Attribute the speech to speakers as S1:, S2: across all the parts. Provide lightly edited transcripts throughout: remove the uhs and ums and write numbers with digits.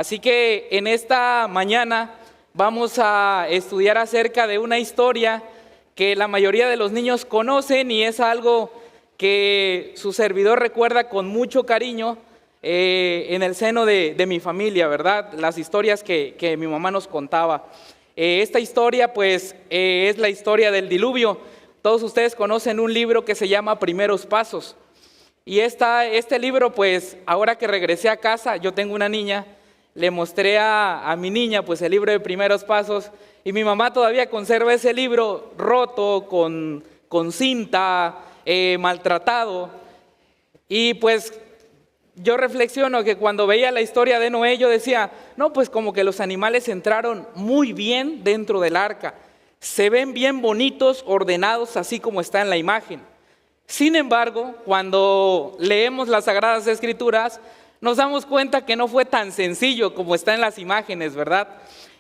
S1: Así que en esta mañana vamos a estudiar acerca de una historia que la mayoría de los niños conocen y es algo que su servidor recuerda con mucho cariño en el seno de mi familia, ¿verdad? Las historias que mi mamá nos contaba. Esta historia pues es la historia del diluvio. Todos ustedes conocen un libro que se llama Primeros Pasos. Y este libro pues ahora que regresé a casa, yo tengo una niña, le mostré a mi niña pues el libro de Primeros Pasos y mi mamá todavía conserva ese libro roto, con cinta, maltratado. Y pues yo reflexiono que cuando veía la historia de Noé yo decía, no, pues como que los animales entraron muy bien dentro del arca. Se ven bien bonitos, ordenados, así como está en la imagen. Sin embargo, cuando leemos las Sagradas Escrituras, nos damos cuenta que no fue tan sencillo como está en las imágenes, ¿verdad?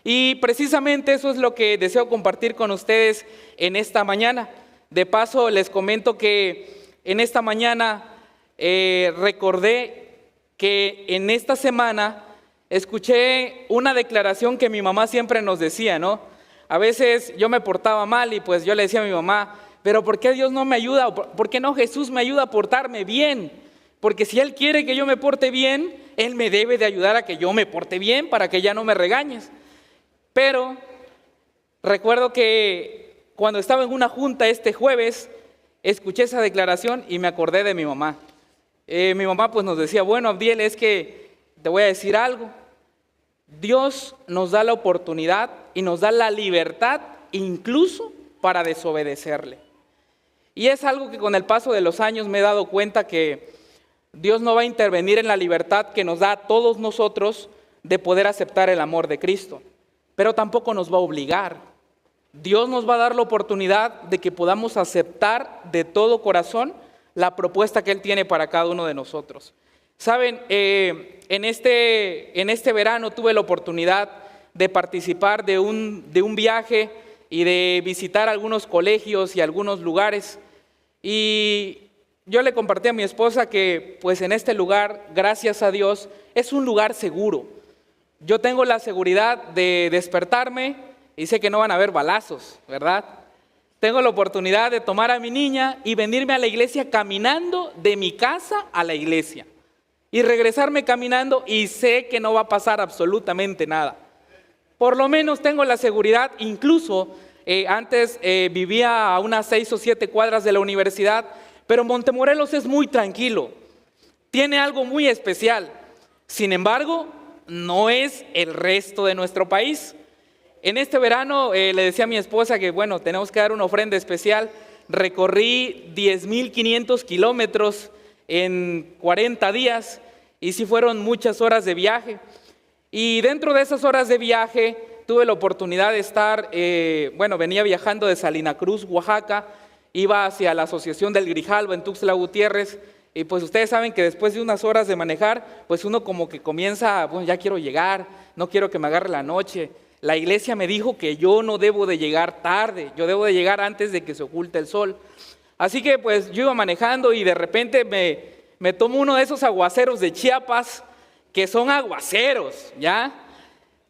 S1: Y precisamente eso es lo que deseo compartir con ustedes en esta mañana. De paso, les comento que en esta mañana recordé que en esta semana escuché una declaración que mi mamá siempre nos decía, ¿no? A veces yo me portaba mal y pues yo le decía a mi mamá, pero ¿por qué Dios no me ayuda? ¿Por qué no Jesús me ayuda a portarme bien? Porque si Él quiere que yo me porte bien, Él me debe de ayudar a que yo me porte bien para que ya no me regañes. Pero recuerdo que cuando estaba en una junta este jueves, escuché esa declaración y me acordé de mi mamá. Mi mamá pues nos decía, bueno, Abdiel, es que te voy a decir algo. Dios nos da la oportunidad y nos da la libertad incluso para desobedecerle. Y es algo que con el paso de los años me he dado cuenta que Dios no va a intervenir en la libertad que nos da a todos nosotros de poder aceptar el amor de Cristo, pero tampoco nos va a obligar. Dios nos va a dar la oportunidad de que podamos aceptar de todo corazón la propuesta que Él tiene para cada uno de nosotros. Saben, en este verano tuve la oportunidad de participar de un viaje y de visitar algunos colegios y algunos lugares. Y yo le compartí a mi esposa que pues en este lugar, gracias a Dios, es un lugar seguro. Yo tengo la seguridad de despertarme y sé que no van a haber balazos, ¿verdad? Tengo la oportunidad de tomar a mi niña y venirme a la iglesia caminando de mi casa a la iglesia. Y regresarme caminando y sé que no va a pasar absolutamente nada. Por lo menos tengo la seguridad, incluso antes vivía a unas 6 o 7 cuadras de la universidad, pero Montemorelos es muy tranquilo, tiene algo muy especial. Sin embargo, no es el resto de nuestro país. En este verano le decía a mi esposa que bueno, tenemos que dar una ofrenda especial. Recorrí 10,500 kilómetros en 40 días y sí fueron muchas horas de viaje. Y dentro de esas horas de viaje tuve la oportunidad de estar, venía viajando de Salina Cruz, Oaxaca, iba hacia la Asociación del Grijalvo en Tuxtla Gutiérrez y pues ustedes saben que después de unas horas de manejar, pues uno como que comienza, bueno, ya quiero llegar, no quiero que me agarre la noche. La iglesia me dijo que yo no debo de llegar tarde, yo debo de llegar antes de que se oculte el sol. Así que pues yo iba manejando y de repente me tomo uno de esos aguaceros de Chiapas, que son aguaceros, ¿ya?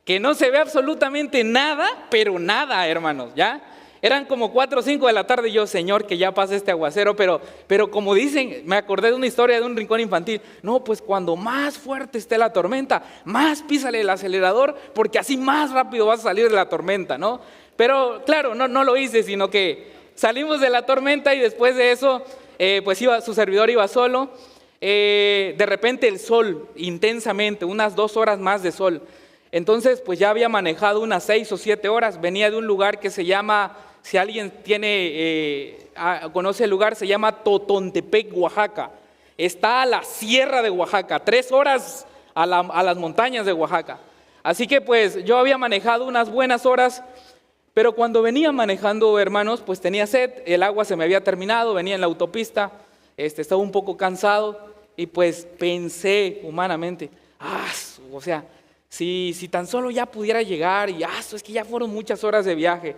S1: Que no se ve absolutamente nada, pero nada, hermanos, ¿ya? Eran como 4 o 5 de la tarde y yo, Señor, que ya pase este aguacero, pero como dicen, me acordé de una historia de un rincón infantil. No, pues cuando más fuerte esté la tormenta, más písale el acelerador, porque así más rápido vas a salir de la tormenta, ¿no? Pero claro, no lo hice, sino que salimos de la tormenta y después de eso, su servidor iba solo. De repente el sol, intensamente, unas 2 horas más de sol. Entonces, pues ya había manejado unas 6 o 7 horas. Venía de un lugar que se llama, si alguien conoce el lugar, se llama Totontepec, Oaxaca. Está a la sierra de Oaxaca, 3 horas a las montañas de Oaxaca. Así que pues yo había manejado unas buenas horas, pero cuando venía manejando, hermanos, pues tenía sed, el agua se me había terminado, venía en la autopista, estaba un poco cansado y pues pensé humanamente, si tan solo ya pudiera llegar y es que ya fueron muchas horas de viaje.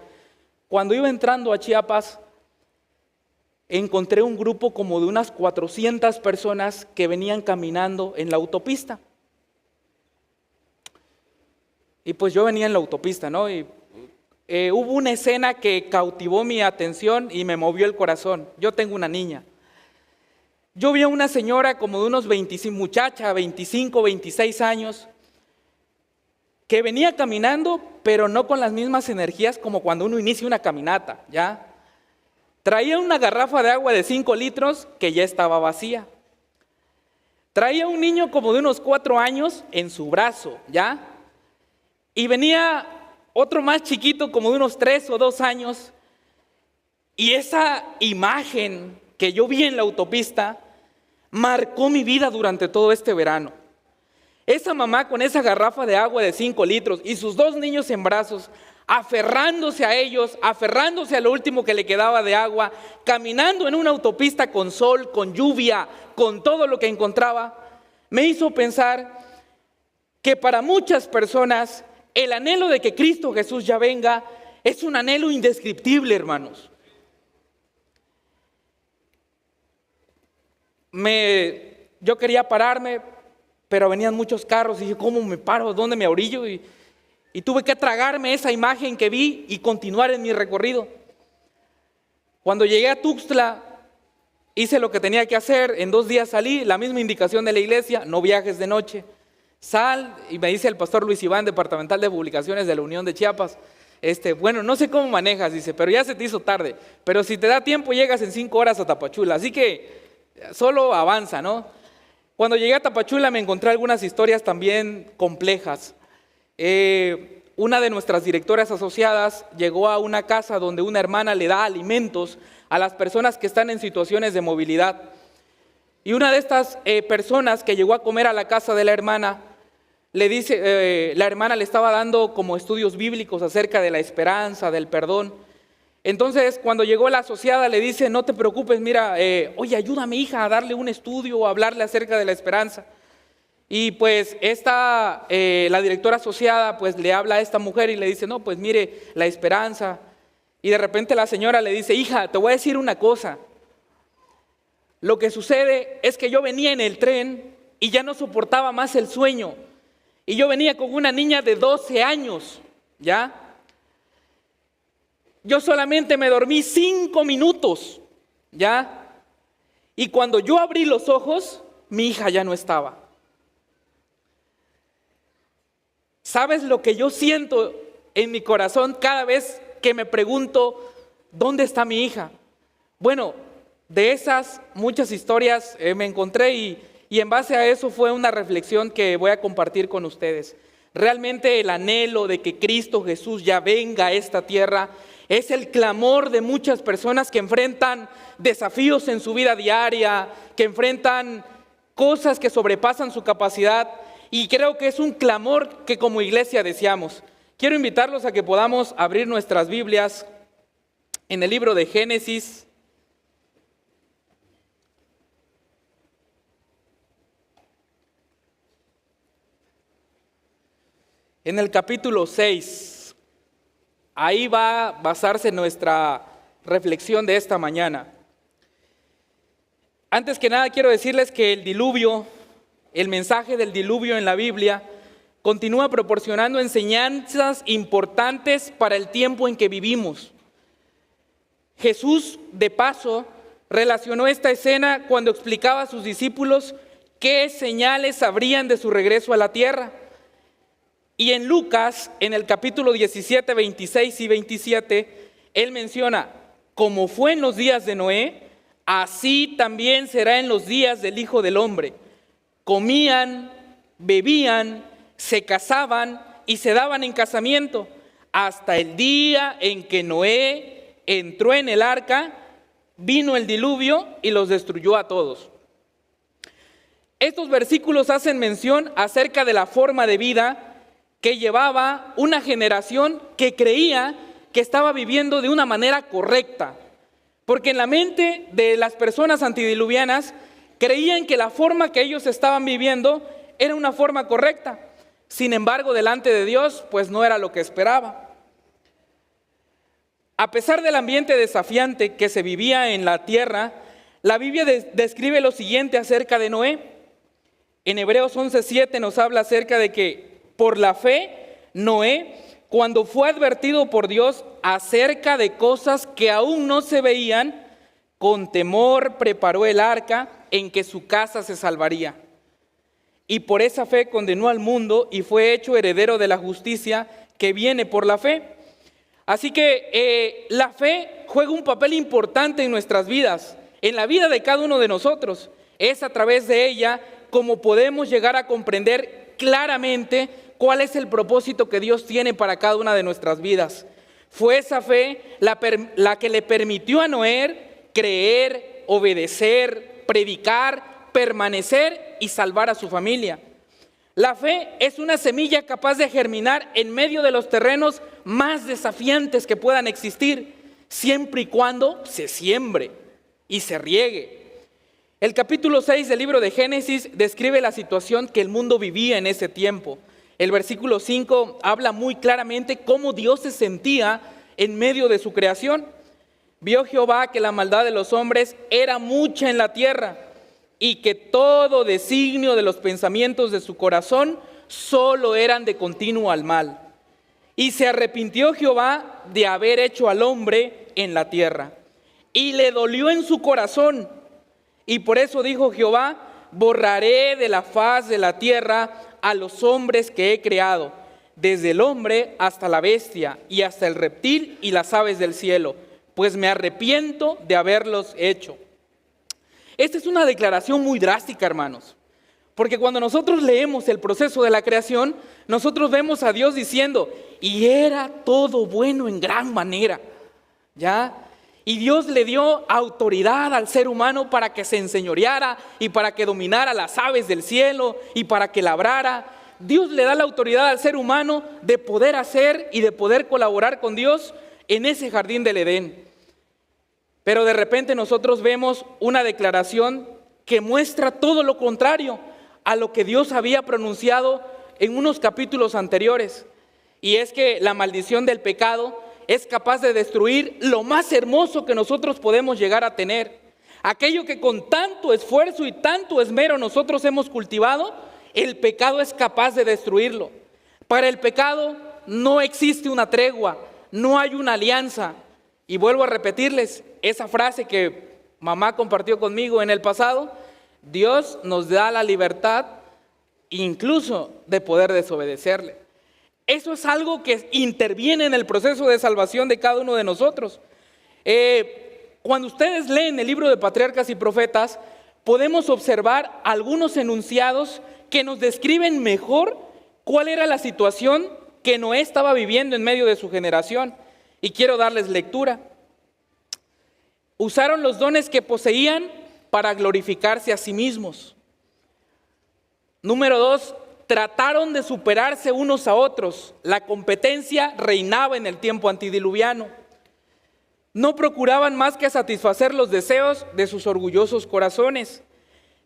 S1: Cuando iba entrando a Chiapas, encontré un grupo como de unas 400 personas que venían caminando en la autopista. Y pues yo venía en la autopista, ¿no? Y hubo una escena que cautivó mi atención y me movió el corazón. Yo tengo una niña. Yo vi a una señora como de unos 25, muchacha, 25, 26 años, que venía caminando, pero no con las mismas energías como cuando uno inicia una caminata, ¿ya? Traía una garrafa de agua de 5 litros que ya estaba vacía. Traía un niño como de unos 4 años en su brazo, ¿ya? Y venía otro más chiquito como de unos 3 o 2 años. Y esa imagen que yo vi en la autopista marcó mi vida durante todo este verano. Esa mamá con esa garrafa de agua de 5 litros y sus 2 niños en brazos, aferrándose a ellos, aferrándose a lo último que le quedaba de agua, caminando en una autopista con sol, con lluvia, con todo lo que encontraba, me hizo pensar que para muchas personas el anhelo de que Cristo Jesús ya venga es un anhelo indescriptible, hermanos. Yo quería pararme, pero venían muchos carros y dije, ¿cómo me paro? ¿Dónde me orillo? Y tuve que tragarme esa imagen que vi y continuar en mi recorrido. Cuando llegué a Tuxtla, hice lo que tenía que hacer. En 2 días salí, la misma indicación de la iglesia, no viajes de noche. Sal, y me dice el pastor Luis Iván, departamental de publicaciones de la Unión de Chiapas, bueno, no sé cómo manejas, dice, pero ya se te hizo tarde. Pero si te da tiempo, llegas en 5 horas a Tapachula. Así que solo avanza, ¿no? Cuando llegué a Tapachula me encontré algunas historias también complejas. Una de nuestras directoras asociadas llegó a una casa donde una hermana le da alimentos a las personas que están en situaciones de movilidad. Y una de estas personas que llegó a comer a la casa de la hermana, le dice, la hermana le estaba dando como estudios bíblicos acerca de la esperanza, del perdón. Entonces, cuando llegó la asociada, le dice, no te preocupes, mira, oye, ayuda a mi hija a darle un estudio o a hablarle acerca de la esperanza. Y pues la directora asociada, pues le habla a esta mujer y le dice, no, pues mire, la esperanza. Y de repente la señora le dice, hija, te voy a decir una cosa. Lo que sucede es que yo venía en el tren y ya no soportaba más el sueño. Y yo venía con una niña de 12 años, ¿ya? Yo solamente me dormí 5 minutos, ¿ya? Y cuando yo abrí los ojos, mi hija ya no estaba. ¿Sabes lo que yo siento en mi corazón cada vez que me pregunto, ¿dónde está mi hija? Bueno, de esas muchas historias me encontré y en base a eso fue una reflexión que voy a compartir con ustedes. Realmente el anhelo de que Cristo Jesús ya venga a esta tierra es el clamor de muchas personas que enfrentan desafíos en su vida diaria, que enfrentan cosas que sobrepasan su capacidad, y creo que es un clamor que como iglesia deseamos. Quiero invitarlos a que podamos abrir nuestras Biblias en el libro de Génesis. En el capítulo 6, ahí va a basarse nuestra reflexión de esta mañana. Antes que nada quiero decirles que el diluvio, el mensaje del diluvio en la Biblia, continúa proporcionando enseñanzas importantes para el tiempo en que vivimos. Jesús, de paso, relacionó esta escena cuando explicaba a sus discípulos qué señales habrían de su regreso a la tierra. Y en Lucas, en el capítulo 17, 26 y 27, él menciona, como fue en los días de Noé, así también será en los días del Hijo del Hombre. Comían, bebían, se casaban y se daban en casamiento, hasta el día en que Noé entró en el arca, vino el diluvio y los destruyó a todos. Estos versículos hacen mención acerca de la forma de vida que llevaba una generación que creía que estaba viviendo de una manera correcta. Porque en la mente de las personas antidiluvianas creían que la forma que ellos estaban viviendo era una forma correcta. Sin embargo, delante de Dios, pues no era lo que esperaba. A pesar del ambiente desafiante que se vivía en la tierra, la Biblia describe lo siguiente acerca de Noé. En Hebreos 11:7 nos habla acerca de que por la fe Noé, cuando fue advertido por Dios acerca de cosas que aún no se veían, con temor preparó el arca en que su casa se salvaría. Y por esa fe condenó al mundo y fue hecho heredero de la justicia que viene por la fe. Así que la fe juega un papel importante en nuestras vidas, en la vida de cada uno de nosotros. Es a través de ella como podemos llegar a comprender claramente cuál es el propósito que Dios tiene para cada una de nuestras vidas. Fue esa fe la que le permitió a Noé creer, obedecer, predicar, permanecer y salvar a su familia. La fe es una semilla capaz de germinar en medio de los terrenos más desafiantes que puedan existir, siempre y cuando se siembre y se riegue. El capítulo 6 del libro de Génesis describe la situación que el mundo vivía en ese tiempo. El versículo 5 habla muy claramente cómo Dios se sentía en medio de su creación. Vio Jehová que la maldad de los hombres era mucha en la tierra y que todo designio de los pensamientos de su corazón solo eran de continuo al mal. Y se arrepintió Jehová de haber hecho al hombre en la tierra y le dolió en su corazón. Y por eso dijo Jehová: borraré de la faz de la tierra a los hombres que he creado, desde el hombre hasta la bestia y hasta el reptil y las aves del cielo, pues me arrepiento de haberlos hecho. Esta es una declaración muy drástica, hermanos, porque cuando nosotros leemos el proceso de la creación, nosotros vemos a Dios diciendo: y era todo bueno en gran manera, ¿ya? Y Dios le dio autoridad al ser humano para que se enseñoreara y para que dominara las aves del cielo y para que labrara. Dios le da la autoridad al ser humano de poder hacer y de poder colaborar con Dios en ese jardín del Edén. Pero de repente nosotros vemos una declaración que muestra todo lo contrario a lo que Dios había pronunciado en unos capítulos anteriores. Y es que la maldición del pecado es capaz de destruir lo más hermoso que nosotros podemos llegar a tener. Aquello que con tanto esfuerzo y tanto esmero nosotros hemos cultivado, el pecado es capaz de destruirlo. Para el pecado no existe una tregua, no hay una alianza. Y vuelvo a repetirles esa frase que mamá compartió conmigo en el pasado: Dios nos da la libertad incluso de poder desobedecerle. Eso es algo que interviene en el proceso de salvación de cada uno de nosotros. Cuando ustedes leen el libro de Patriarcas y Profetas, podemos observar algunos enunciados que nos describen mejor cuál era la situación que Noé estaba viviendo en medio de su generación. Y quiero darles lectura. Usaron los dones que poseían para glorificarse a sí mismos. Número 2, trataron de superarse unos a otros. La competencia reinaba en el tiempo antidiluviano. No procuraban más que satisfacer los deseos de sus orgullosos corazones.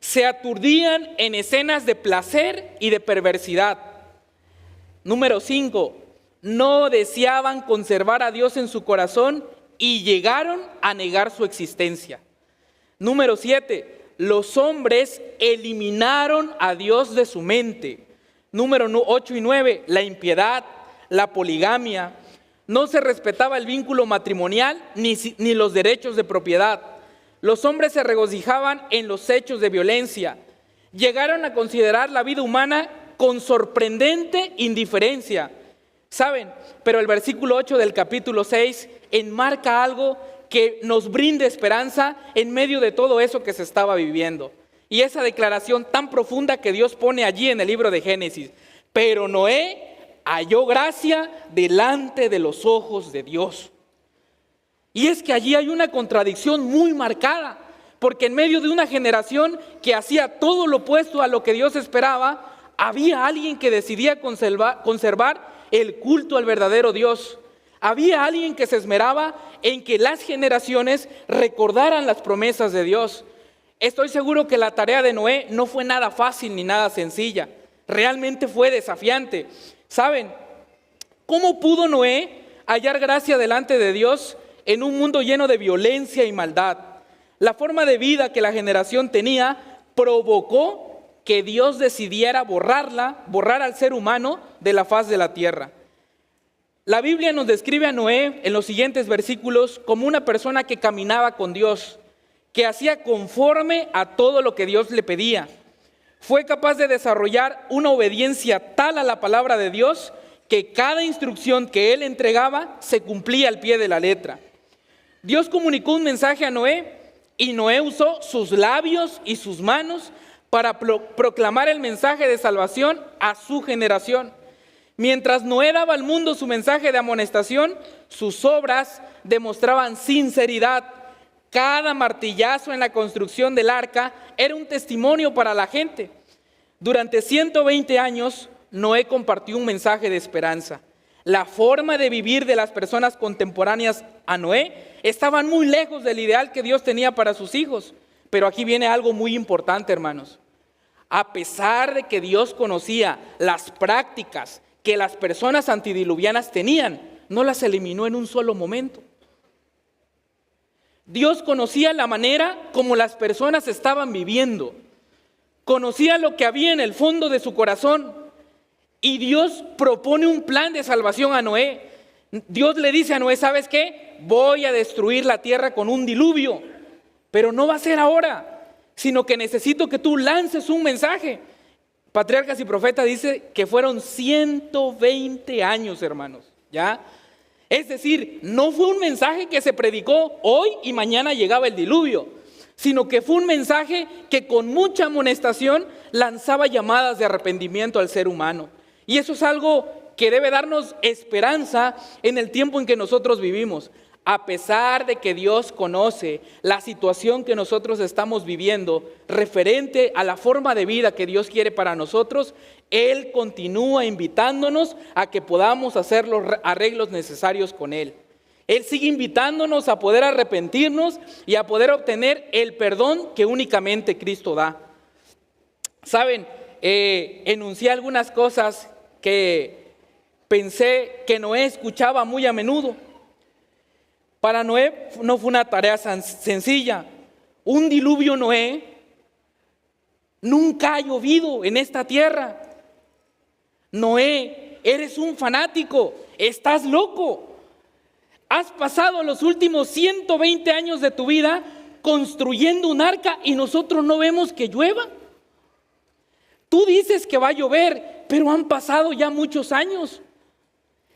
S1: Se aturdían en escenas de placer y de perversidad. Número 5, no deseaban conservar a Dios en su corazón y llegaron a negar su existencia. Número 7, los hombres eliminaron a Dios de su mente. Número 8 y 9, la impiedad, la poligamia. No se respetaba el vínculo matrimonial ni los derechos de propiedad. Los hombres se regocijaban en los hechos de violencia. Llegaron a considerar la vida humana con sorprendente indiferencia. ¿Saben? Pero el versículo 8 del capítulo 6 enmarca algo que nos brinde esperanza en medio de todo eso que se estaba viviendo. Y esa declaración tan profunda que Dios pone allí en el libro de Génesis: pero Noé halló gracia delante de los ojos de Dios. Y es que allí hay una contradicción muy marcada, porque en medio de una generación que hacía todo lo opuesto a lo que Dios esperaba, había alguien que decidía conservar el culto al verdadero Dios. Había alguien que se esmeraba en que las generaciones recordaran las promesas de Dios. Estoy seguro que la tarea de Noé no fue nada fácil ni nada sencilla. Realmente fue desafiante. ¿Saben? ¿Cómo pudo Noé hallar gracia delante de Dios en un mundo lleno de violencia y maldad? La forma de vida que la generación tenía provocó que Dios decidiera borrar al ser humano de la faz de la tierra. La Biblia nos describe a Noé en los siguientes versículos como una persona que caminaba con Dios, que hacía conforme a todo lo que Dios le pedía. Fue capaz de desarrollar una obediencia tal a la palabra de Dios que cada instrucción que él entregaba se cumplía al pie de la letra. Dios comunicó un mensaje a Noé y Noé usó sus labios y sus manos para proclamar el mensaje de salvación a su generación. Mientras Noé daba al mundo su mensaje de amonestación, sus obras demostraban sinceridad. Cada martillazo en la construcción del arca era un testimonio para la gente. Durante 120 años, Noé compartió un mensaje de esperanza. La forma de vivir de las personas contemporáneas a Noé estaban muy lejos del ideal que Dios tenía para sus hijos. Pero aquí viene algo muy importante, hermanos. A pesar de que Dios conocía las prácticas que las personas antidiluvianas tenían, no las eliminó en un solo momento. Dios conocía la manera como las personas estaban viviendo, conocía lo que había en el fondo de su corazón, y Dios propone un plan de salvación a Noé. Dios le dice a Noé: ¿sabes qué? Voy a destruir la tierra con un diluvio, pero no va a ser ahora, sino que necesito que tú lances un mensaje. Patriarcas y Profetas dice que fueron 120 años, hermanos, ¿ya? Es decir, no fue un mensaje que se predicó hoy y mañana llegaba el diluvio, sino que fue un mensaje que con mucha amonestación lanzaba llamadas de arrepentimiento al ser humano. Y eso es algo que debe darnos esperanza en el tiempo en que nosotros vivimos. A pesar de que Dios conoce la situación que nosotros estamos viviendo referente a la forma de vida que Dios quiere para nosotros, Él continúa invitándonos a que podamos hacer los arreglos necesarios con Él. Él sigue invitándonos a poder arrepentirnos y a poder obtener el perdón que únicamente Cristo da. Saben, enuncié algunas cosas que pensé que Noé escuchaba muy a menudo. Para Noé no fue una tarea sencilla. Un diluvio, Noé, nunca ha llovido en esta tierra. Noé, eres un fanático, estás loco. Has pasado los últimos 120 años de tu vida construyendo un arca y nosotros no vemos que llueva. Tú dices que va a llover, pero han pasado ya muchos años.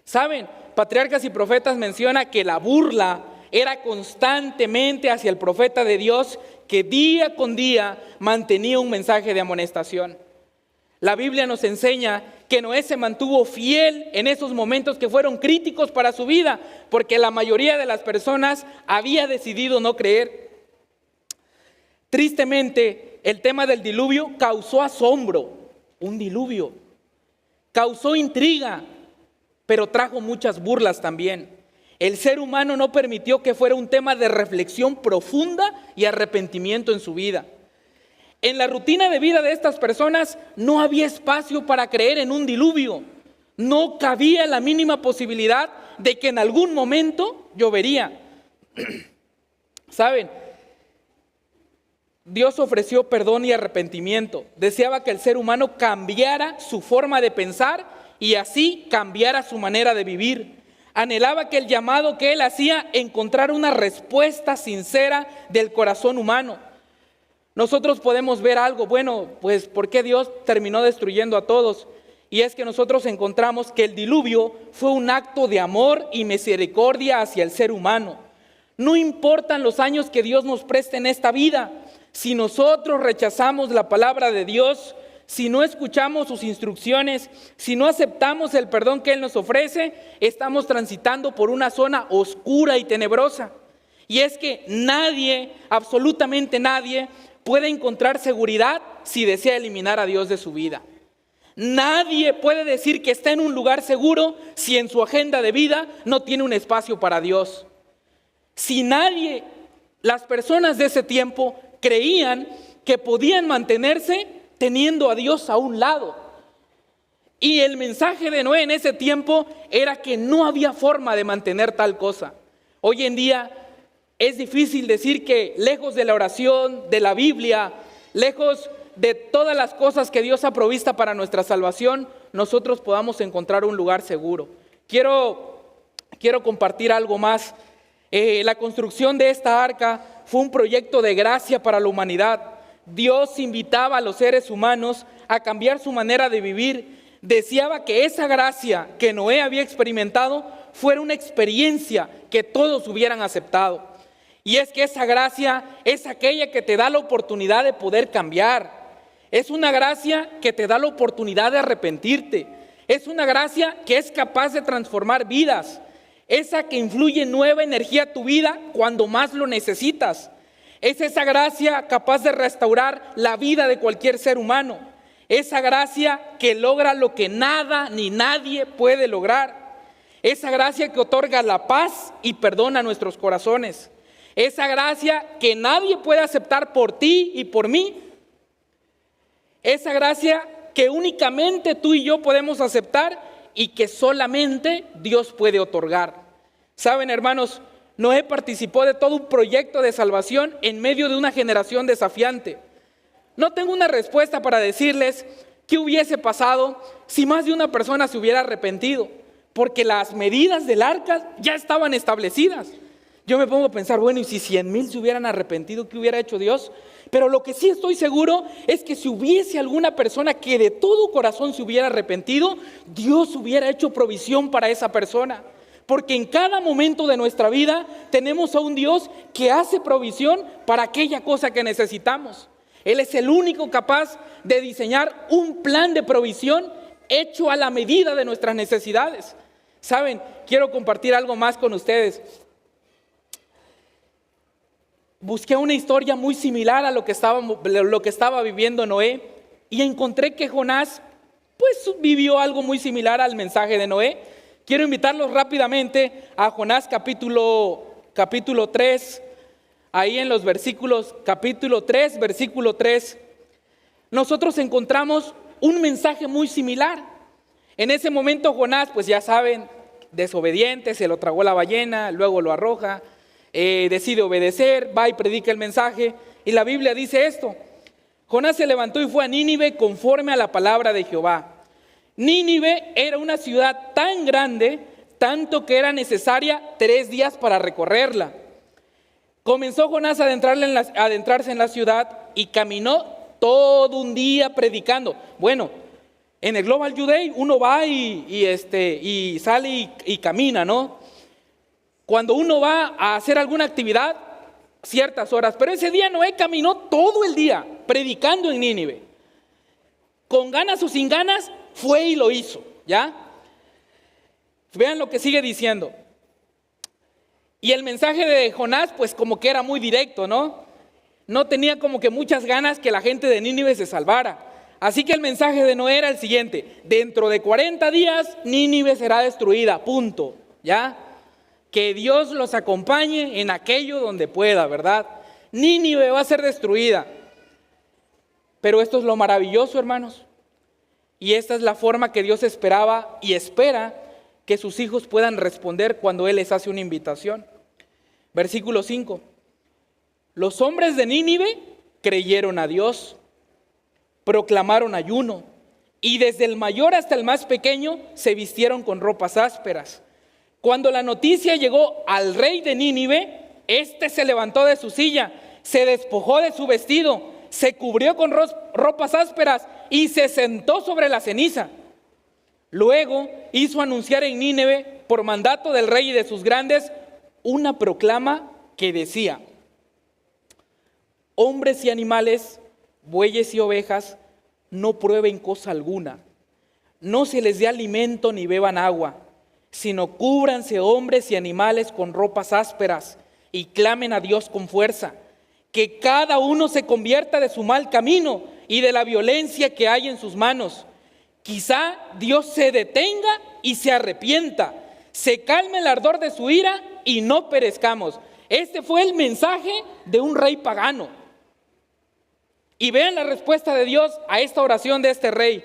S1: ¿Saben? Patriarcas y Profetas menciona que la burla era constantemente hacia el profeta de Dios que día con día mantenía un mensaje de amonestación. La Biblia nos enseña que Noé se mantuvo fiel en esos momentos que fueron críticos para su vida, porque la mayoría de las personas había decidido no creer. Tristemente, el tema del diluvio causó asombro. Un diluvio causó intriga, pero trajo muchas burlas también. El ser humano no permitió que fuera un tema de reflexión profunda y arrepentimiento en su vida. En la rutina de vida de estas personas no había espacio para creer en un diluvio. No cabía la mínima posibilidad de que en algún momento llovería. ¿Saben? Dios ofreció perdón y arrepentimiento. Deseaba que el ser humano cambiara su forma de pensar y así cambiara su manera de vivir. Anhelaba que el llamado que Él hacía encontrara una respuesta sincera del corazón humano. Nosotros podemos ver algo, bueno, pues ¿por qué Dios terminó destruyendo a todos? Y es que nosotros encontramos que el diluvio fue un acto de amor y misericordia hacia el ser humano. No importan los años que Dios nos preste en esta vida, si nosotros rechazamos la palabra de Dios, si no escuchamos sus instrucciones, si no aceptamos el perdón que Él nos ofrece, estamos transitando por una zona oscura y tenebrosa. Y es que nadie, absolutamente nadie, puede encontrar seguridad si desea eliminar a Dios de su vida. Nadie puede decir que está en un lugar seguro si en su agenda de vida no tiene un espacio para Dios. Si nadie, las personas de ese tiempo creían que podían mantenerse teniendo a Dios a un lado. Y el mensaje de Noé en ese tiempo era que no había forma de mantener tal cosa. Hoy en día es difícil decir que lejos de la oración, de la Biblia, lejos de todas las cosas que Dios ha provisto para nuestra salvación, nosotros podamos encontrar un lugar seguro. Quiero quiero compartir algo más. La construcción de esta arca fue un proyecto de gracia para la humanidad. Dios invitaba a los seres humanos a cambiar su manera de vivir. Deseaba que esa gracia que Noé había experimentado fuera una experiencia que todos hubieran aceptado. Y es que esa gracia es aquella que te da la oportunidad de poder cambiar. Es una gracia que te da la oportunidad de arrepentirte. Es una gracia que es capaz de transformar vidas. Esa que influye nueva energía a tu vida cuando más lo necesitas. Es esa gracia capaz de restaurar la vida de cualquier ser humano. Esa gracia que logra lo que nada ni nadie puede lograr. Esa gracia que otorga la paz y perdona nuestros corazones. Esa gracia que nadie puede aceptar por ti y por mí. Esa gracia que únicamente tú y yo podemos aceptar y que solamente Dios puede otorgar. Saben, hermanos, Noé participó de todo un proyecto de salvación en medio de una generación desafiante. No tengo una respuesta para decirles qué hubiese pasado si más de una persona se hubiera arrepentido, porque las medidas del arca ya estaban establecidas. Yo me pongo a pensar, bueno, y si 100,000 se hubieran arrepentido, ¿qué hubiera hecho Dios? Pero lo que sí estoy seguro es que si hubiese alguna persona que de todo corazón se hubiera arrepentido, Dios hubiera hecho provisión para esa persona. Porque en cada momento de nuestra vida tenemos a un Dios que hace provisión para aquella cosa que necesitamos. Él es el único capaz de diseñar un plan de provisión hecho a la medida de nuestras necesidades. Saben, quiero compartir algo más con ustedes. Busqué una historia muy similar a lo que estaba viviendo Noé y encontré que Jonás pues vivió algo muy similar al mensaje de Noé. Quiero invitarlos rápidamente a Jonás capítulo 3, ahí en los versículos, capítulo 3, versículo 3, nosotros encontramos un mensaje muy similar. En ese momento Jonás, pues ya saben, desobediente, se lo tragó la ballena, luego lo arroja. Decide obedecer, va y predica el mensaje y la Biblia dice esto: Jonás se levantó y fue a Nínive conforme a la palabra de Jehová. Nínive era una ciudad tan grande, tanto que era necesaria 3 días para recorrerla. Comenzó Jonás a adentrarse en la ciudad y caminó todo un día predicando. Bueno, en el Global Today uno va y sale y camina, ¿no? Cuando uno va a hacer alguna actividad, ciertas horas. Pero ese día Noé caminó todo el día predicando en Nínive. Con ganas o sin ganas, fue y lo hizo, ¿ya? Vean lo que sigue diciendo. Y el mensaje de Jonás, pues como que era muy directo, ¿no? No tenía como que muchas ganas que la gente de Nínive se salvara. Así que el mensaje de Noé era el siguiente: dentro de 40 días, Nínive será destruida, punto, ¿ya? Que Dios los acompañe en aquello donde pueda, ¿verdad? Nínive va a ser destruida. Pero esto es lo maravilloso, hermanos. Y esta es la forma que Dios esperaba y espera que sus hijos puedan responder cuando Él les hace una invitación. Versículo 5. Los hombres de Nínive creyeron a Dios, proclamaron ayuno, y desde el mayor hasta el más pequeño se vistieron con ropas ásperas. Cuando la noticia llegó al rey de Nínive, éste se levantó de su silla, se despojó de su vestido, se cubrió con ropas ásperas y se sentó sobre la ceniza. Luego hizo anunciar en Nínive, por mandato del rey y de sus grandes, una proclama que decía: hombres y animales, bueyes y ovejas, no prueben cosa alguna, no se les dé alimento ni beban agua, sino cúbranse hombres y animales con ropas ásperas y clamen a Dios con fuerza, que cada uno se convierta de su mal camino y de la violencia que hay en sus manos. Quizá Dios se detenga y se arrepienta, se calme el ardor de su ira y no perezcamos. Este fue el mensaje de un rey pagano. Y vean la respuesta de Dios a esta oración de este rey.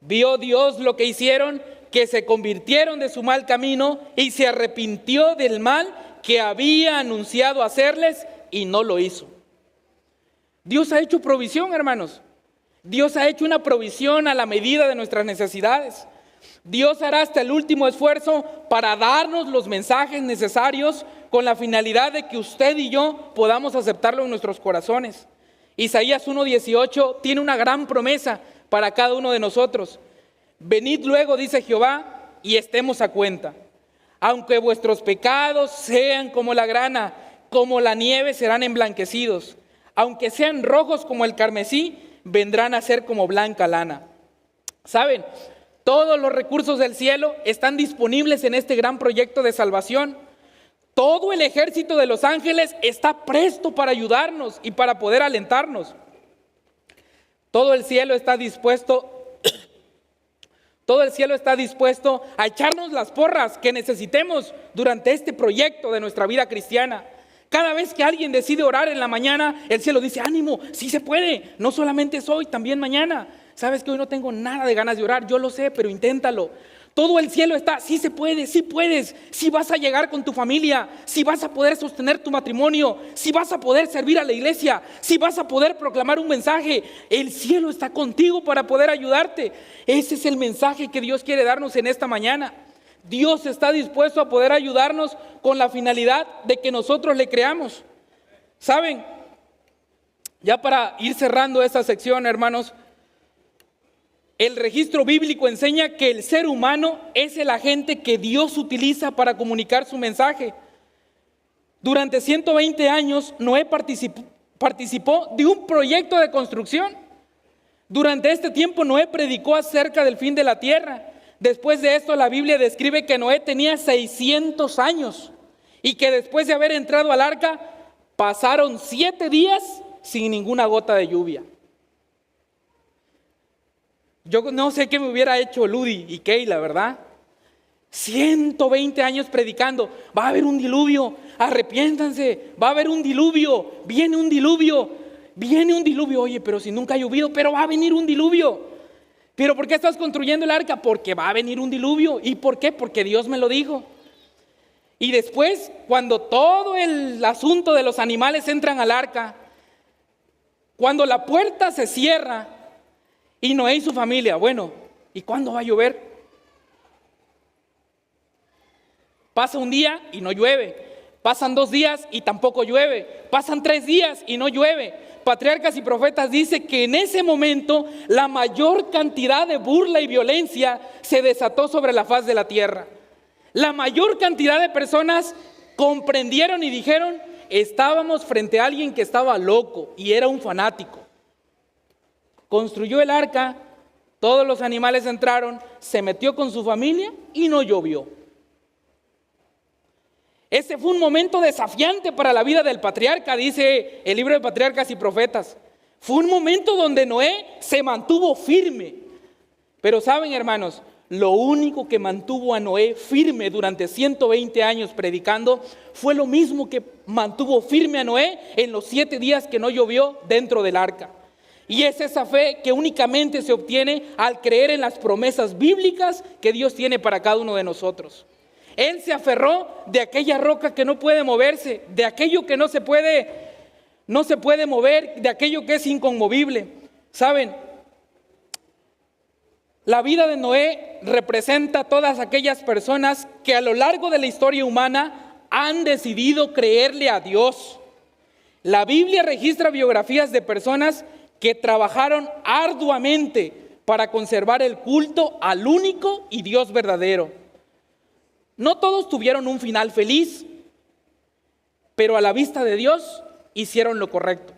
S1: Vio Dios lo que hicieron, que se convirtieron de su mal camino y se arrepintió del mal que había anunciado hacerles y no lo hizo. Dios ha hecho provisión, hermanos. Dios ha hecho una provisión a la medida de nuestras necesidades. Dios hará hasta el último esfuerzo para darnos los mensajes necesarios con la finalidad de que usted y yo podamos aceptarlo en nuestros corazones. Isaías 1:18 tiene una gran promesa para cada uno de nosotros. Venid luego, dice Jehová, y estemos a cuenta. Aunque vuestros pecados sean como la grana, como la nieve serán emblanquecidos. Aunque sean rojos como el carmesí, vendrán a ser como blanca lana. ¿Saben? Todos los recursos del cielo están disponibles en este gran proyecto de salvación. Todo el ejército de los ángeles está presto para ayudarnos y para poder alentarnos. Todo el cielo está dispuesto a echarnos las porras que necesitemos durante este proyecto de nuestra vida cristiana. Cada vez que alguien decide orar en la mañana, el cielo dice: ánimo, sí se puede, no solamente es hoy, también mañana. Sabes que hoy no tengo nada de ganas de orar, yo lo sé, pero inténtalo. Todo el cielo está: sí se puede, sí puedes, sí vas a llegar con tu familia, sí vas a poder sostener tu matrimonio, sí vas a poder servir a la iglesia, sí vas a poder proclamar un mensaje. El cielo está contigo para poder ayudarte. Ese es el mensaje que Dios quiere darnos en esta mañana. Dios está dispuesto a poder ayudarnos con la finalidad de que nosotros le creamos. ¿Saben? Ya para ir cerrando esta sección, hermanos, el registro bíblico enseña que el ser humano es el agente que Dios utiliza para comunicar su mensaje. Durante 120 años, Noé participó de un proyecto de construcción. Durante este tiempo, Noé predicó acerca del fin de la tierra. Después de esto, la Biblia describe que Noé tenía 600 años y que después de haber entrado al arca, pasaron 7 días sin ninguna gota de lluvia. Yo no sé qué me hubiera hecho Ludi y Keila, ¿verdad? 120 años predicando: va a haber un diluvio, arrepiéntanse, va a haber un diluvio, viene un diluvio, viene un diluvio. Oye, pero si nunca ha llovido, pero va a venir un diluvio. ¿Pero por qué estás construyendo el arca? Porque va a venir un diluvio. ¿Y por qué? Porque Dios me lo dijo. Y después, cuando todo el asunto de los animales entran al arca, cuando la puerta se cierra y Noé y su familia, bueno, ¿y cuándo va a llover? Pasa un día y no llueve. Pasan 2 días y tampoco llueve. Pasan 3 días y no llueve. Patriarcas y Profetas dice que en ese momento la mayor cantidad de burla y violencia se desató sobre la faz de la tierra. La mayor cantidad de personas comprendieron y dijeron: estábamos frente a alguien que estaba loco y era un fanático. Construyó el arca, todos los animales entraron, se metió con su familia y no llovió. Ese fue un momento desafiante para la vida del patriarca, dice el libro de Patriarcas y Profetas. Fue un momento donde Noé se mantuvo firme. Pero saben, hermanos, lo único que mantuvo a Noé firme durante 120 años predicando fue lo mismo que mantuvo firme a Noé en los 7 días que no llovió dentro del arca. Y es esa fe que únicamente se obtiene al creer en las promesas bíblicas que Dios tiene para cada uno de nosotros. Él se aferró de aquella roca que no puede moverse, de aquello que no se puede mover, de aquello que es inconmovible. ¿Saben? La vida de Noé representa a todas aquellas personas que a lo largo de la historia humana han decidido creerle a Dios. La Biblia registra biografías de personas que trabajaron arduamente para conservar el culto al único y Dios verdadero. No todos tuvieron un final feliz, pero a la vista de Dios hicieron lo correcto.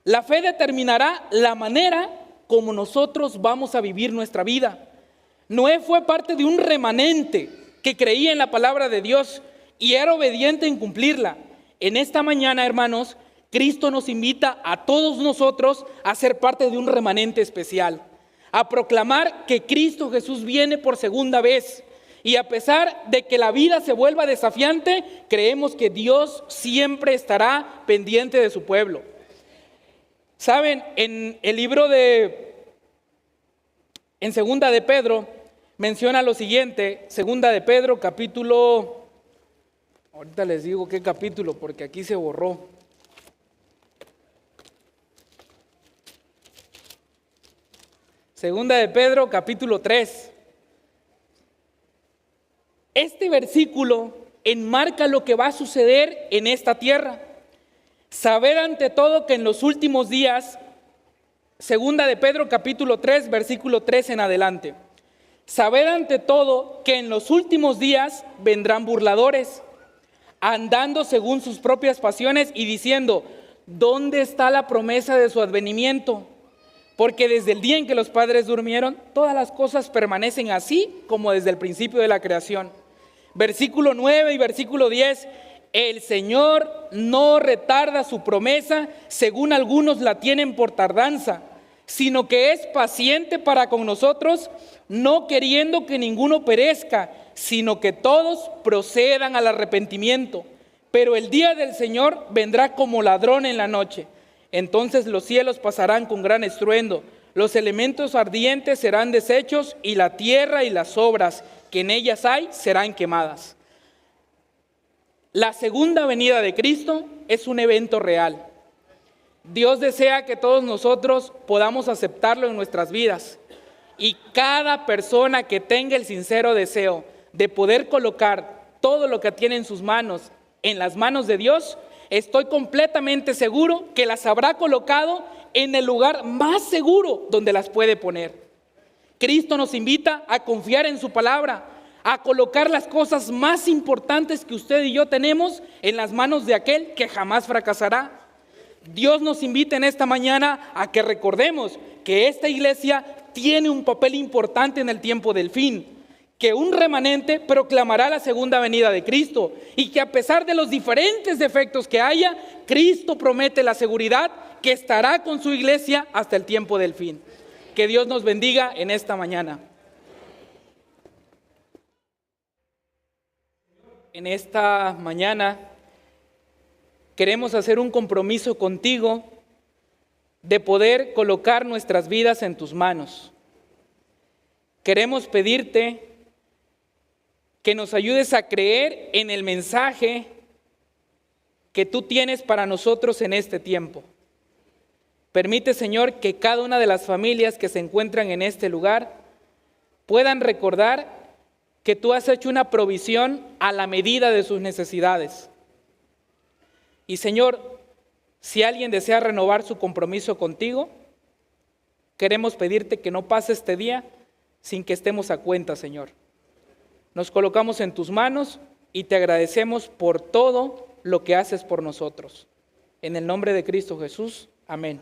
S1: La fe determinará la manera como nosotros vamos a vivir nuestra vida. Noé fue parte de un remanente que creía en la palabra de Dios y era obediente en cumplirla. En esta mañana, hermanos, Cristo nos invita a todos nosotros a ser parte de un remanente especial, a proclamar que Cristo Jesús viene por segunda vez. Y a pesar de que la vida se vuelva desafiante, creemos que Dios siempre estará pendiente de su pueblo. Saben, en el libro en Segunda de Pedro, menciona lo siguiente, Segunda de Pedro, capítulo, ahorita les digo qué capítulo, porque aquí se borró. Segunda de Pedro, capítulo 3. Este versículo enmarca lo que va a suceder en esta tierra. Sabed ante todo que en los últimos días, Segunda de Pedro, capítulo 3, versículo 3 en adelante. Sabed ante todo que en los últimos días vendrán burladores, andando según sus propias pasiones y diciendo: ¿dónde está la promesa de su advenimiento? Porque desde el día en que los padres durmieron, todas las cosas permanecen así como desde el principio de la creación. Versículo 9 y versículo 10. El Señor no retarda su promesa, según algunos la tienen por tardanza, sino que es paciente para con nosotros, no queriendo que ninguno perezca, sino que todos procedan al arrepentimiento. Pero el día del Señor vendrá como ladrón en la noche. Entonces los cielos pasarán con gran estruendo, los elementos ardientes serán deshechos, y la tierra y las obras que en ellas hay serán quemadas. La segunda venida de Cristo es un evento real. Dios desea que todos nosotros podamos aceptarlo en nuestras vidas. Y cada persona que tenga el sincero deseo de poder colocar todo lo que tiene en sus manos en las manos de Dios, estoy completamente seguro que las habrá colocado en el lugar más seguro donde las puede poner. Cristo nos invita a confiar en su palabra, a colocar las cosas más importantes que usted y yo tenemos en las manos de aquel que jamás fracasará. Dios nos invita en esta mañana a que recordemos que esta iglesia tiene un papel importante en el tiempo del fin, que un remanente proclamará la segunda venida de Cristo, y que a pesar de los diferentes defectos que haya, Cristo promete la seguridad que estará con su iglesia hasta el tiempo del fin. Que Dios nos bendiga en esta mañana. En esta mañana queremos hacer un compromiso contigo de poder colocar nuestras vidas en tus manos. Queremos pedirte que nos ayudes a creer en el mensaje que tú tienes para nosotros en este tiempo. Permite, Señor, que cada una de las familias que se encuentran en este lugar puedan recordar que tú has hecho una provisión a la medida de sus necesidades. Y, Señor, si alguien desea renovar su compromiso contigo, queremos pedirte que no pase este día sin que estemos a cuenta, Señor. Nos colocamos en tus manos y te agradecemos por todo lo que haces por nosotros. En el nombre de Cristo Jesús, amén.